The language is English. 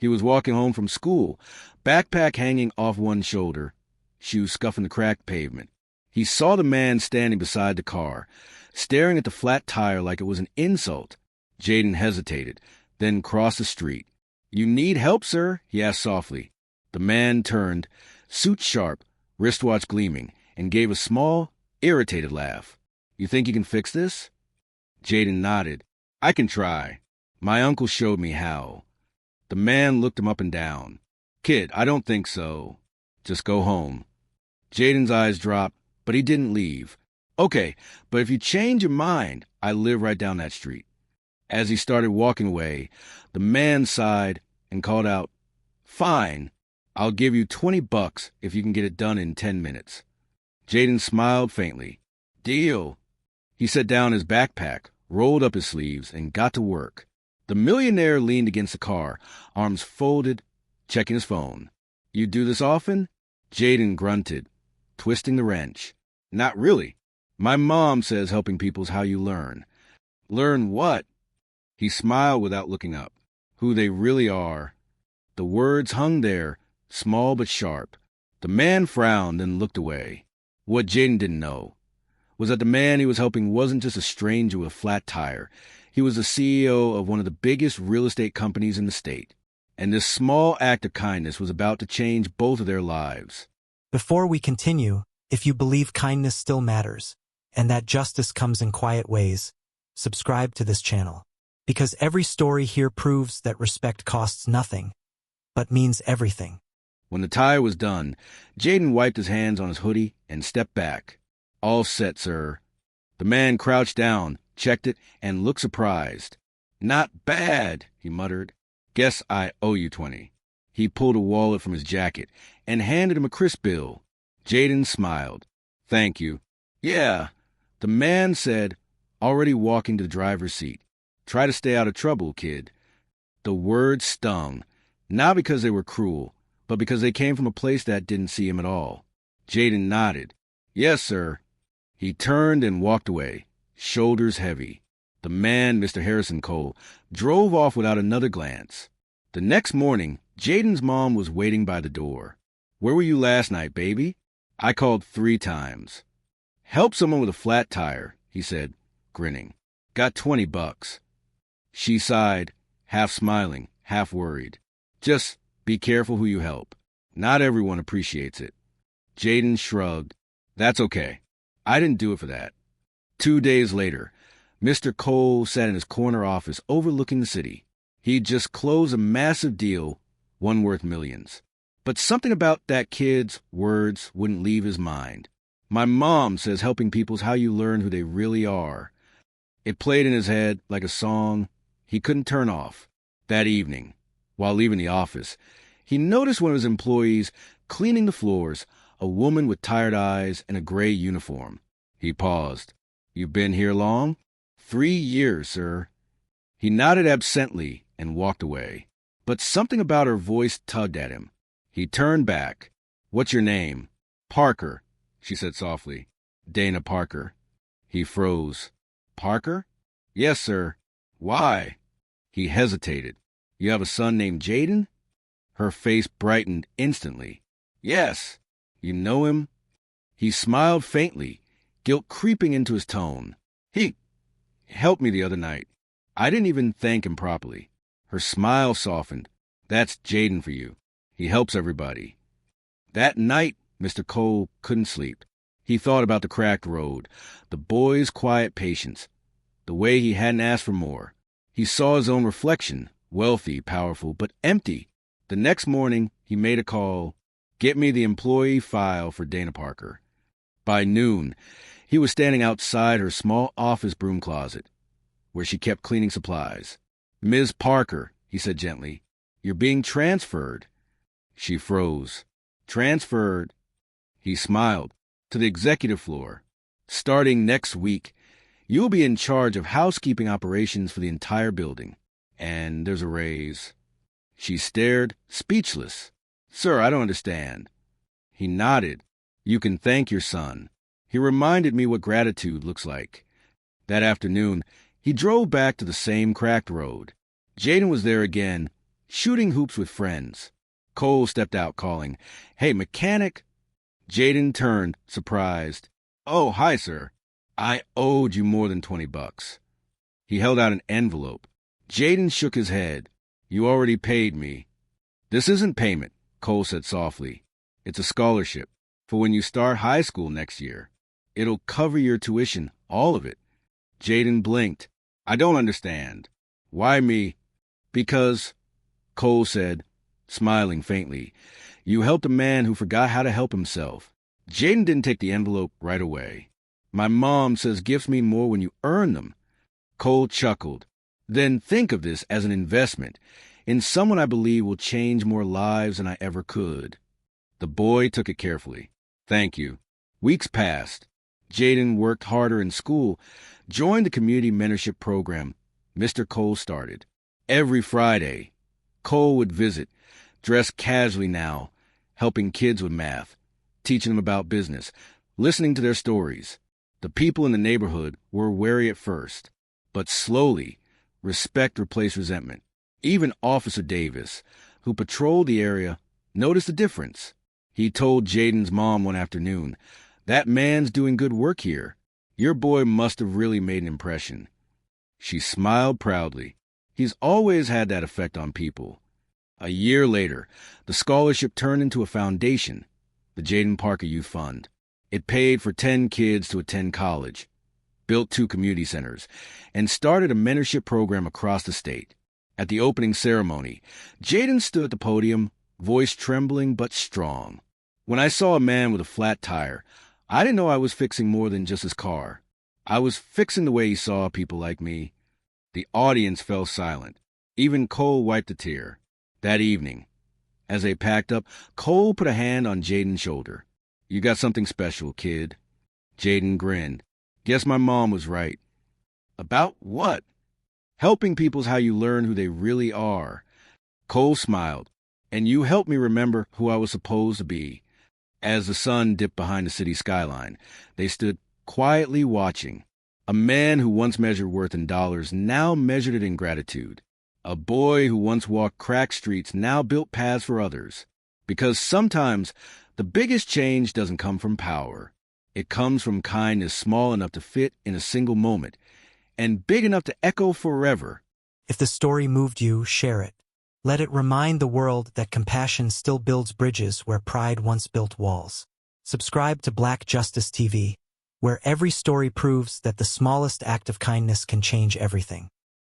He was walking home from school, backpack hanging off one shoulder, shoes scuffing the cracked pavement. He saw the man standing beside the car, staring at the flat tire like it was an insult. Jayden hesitated, then crossed the street. "You need help, sir?" he asked softly. The man turned, suit sharp, wristwatch gleaming, and gave a small, irritated laugh. "You think you can fix this?" Jayden nodded. "I can try. My uncle showed me how." The man looked him up and down. "Kid, I don't think so. Just go home." Jayden's eyes dropped, but he didn't leave. "Okay, but if you change your mind, I live right down that street." As he started walking away, the man sighed and called out, "Fine, I'll give you $20 if you can get it done in 10 minutes. Jayden smiled faintly. "Deal." He set down his backpack, rolled up his sleeves, and got to work. The millionaire leaned against the car, arms folded, checking his phone. "You do this often?" Jayden grunted, twisting the wrench. "Not really. My mom says helping people's how you learn." "Learn what?" He smiled without looking up. "Who they really are." The words hung there, small but sharp. The man frowned and looked away. What Jayden didn't know was that the man he was helping wasn't just a stranger with a flat tire. He was the CEO of one of the biggest real estate companies in the state. And this small act of kindness was about to change both of their lives. Before we continue, if you believe kindness still matters, and that justice comes in quiet ways, subscribe to this channel. Because every story here proves that respect costs nothing, but means everything. When the tire was done, Jayden wiped his hands on his hoodie and stepped back. "All set, sir." The man crouched down, checked it, and looked surprised. "Not bad," he muttered. "Guess I owe you 20. He pulled a wallet from his jacket and handed him a crisp bill. Jayden smiled. "Thank you." "Yeah," the man said, already walking to the driver's seat. "Try to stay out of trouble, kid." The words stung, not because they were cruel, but because they came from a place that didn't see him at all. Jayden nodded. "Yes, sir." He turned and walked away, shoulders heavy. The man, Mr. Harrison Cole, drove off without another glance. The next morning, Jayden's mom was waiting by the door. "Where were you last night, baby?" "I called 3 times. "Help someone with a flat tire," he said, grinning. "Got $20. She sighed, half smiling, half worried. "Just be careful who you help. Not everyone appreciates it." Jayden shrugged. "That's okay. I didn't do it for that." 2 days later, Mr. Cole sat in his corner office overlooking the city. He'd just closed a massive deal, one worth millions. But something about that kid's words wouldn't leave his mind. "My mom says helping people's how you learn who they really are." It played in his head like a song he couldn't turn off. That evening, while leaving the office, he noticed one of his employees cleaning the floors, a woman with tired eyes and a gray uniform. He paused. "You been here long?" 3 years, sir." He nodded absently and walked away. But something about her voice tugged at him. He turned back. "What's your name?" "Parker," she said softly. "Dana Parker." He froze. "Parker?" "Yes, sir." "Why?" He hesitated. "You have a son named Jayden?" Her face brightened instantly. "Yes." "You know him?" He smiled faintly, guilt creeping into his tone. "He helped me the other night. I didn't even thank him properly." Her smile softened. "That's Jayden for you. He helps everybody." That night, Mr. Cole couldn't sleep. He thought about the cracked road, the boy's quiet patience, the way he hadn't asked for more. He saw his own reflection, wealthy, powerful, but empty. The next morning, he made a call. "Get me the employee file for Dana Parker." By noon, he was standing outside her small office broom closet, where she kept cleaning supplies. "Ms. Parker," he said gently, "you're being transferred." She froze. "Transferred?" He smiled. "To the executive floor. Starting next week, you'll be in charge of housekeeping operations for the entire building. And there's a raise." She stared, speechless. "Sir, I don't understand." He nodded. "You can thank your son. He reminded me what gratitude looks like." That afternoon, he drove back to the same cracked road. Jayden was there again, shooting hoops with friends. Cole stepped out calling, "Hey, mechanic!" Jayden turned, surprised. "Oh, hi, sir. I owed you more than $20. He held out an envelope. Jayden shook his head. "You already paid me." "This isn't payment," Cole said softly. "It's a scholarship for when you start high school next year. It'll cover your tuition, all of it." Jayden blinked. "I don't understand." "Why me?" "Because," Cole said, smiling faintly, "you helped a man who forgot how to help himself." Jayden didn't take the envelope right away. "My mom says gifts mean more when you earn them." Cole chuckled. "Then think of this as an investment in someone I believe will change more lives than I ever could." The boy took it carefully. "Thank you." Weeks passed. Jayden worked harder in school, joined the community mentorship program Mr. Cole started. Every Friday, Cole would visit, dressed casually now, helping kids with math, teaching them about business, listening to their stories. The people in the neighborhood were wary at first, but slowly, respect replaced resentment. Even Officer Davis, who patrolled the area, noticed the difference. He told Jayden's mom one afternoon, "That man's doing good work here. Your boy must have really made an impression." She smiled proudly. He's always had that effect on people. A year later, the scholarship turned into a foundation, the Jayden Parker Youth Fund. It paid for 10 kids to attend college, built 2 community centers, and started a mentorship program across the state. At the opening ceremony, Jayden stood at the podium, voice trembling but strong. "When I saw a man with a flat tire, I didn't know I was fixing more than just his car. I was fixing the way he saw people like me." The audience fell silent. Even Cole wiped a tear. That evening, as they packed up, Cole put a hand on Jayden's shoulder. "You got something special, kid." Jayden grinned. "Guess my mom was right." "About what?" "Helping people's how you learn who they really are." Cole smiled. "And you helped me remember who I was supposed to be." As the sun dipped behind the city skyline, they stood quietly watching. A man who once measured worth in dollars now measured it in gratitude. A boy who once walked cracked streets now built paths for others. Because sometimes the biggest change doesn't come from power. It comes from kindness small enough to fit in a single moment and big enough to echo forever. If the story moved you, share it. Let it remind the world that compassion still builds bridges where pride once built walls. Subscribe to Black Justice TV, where every story proves that the smallest act of kindness can change everything.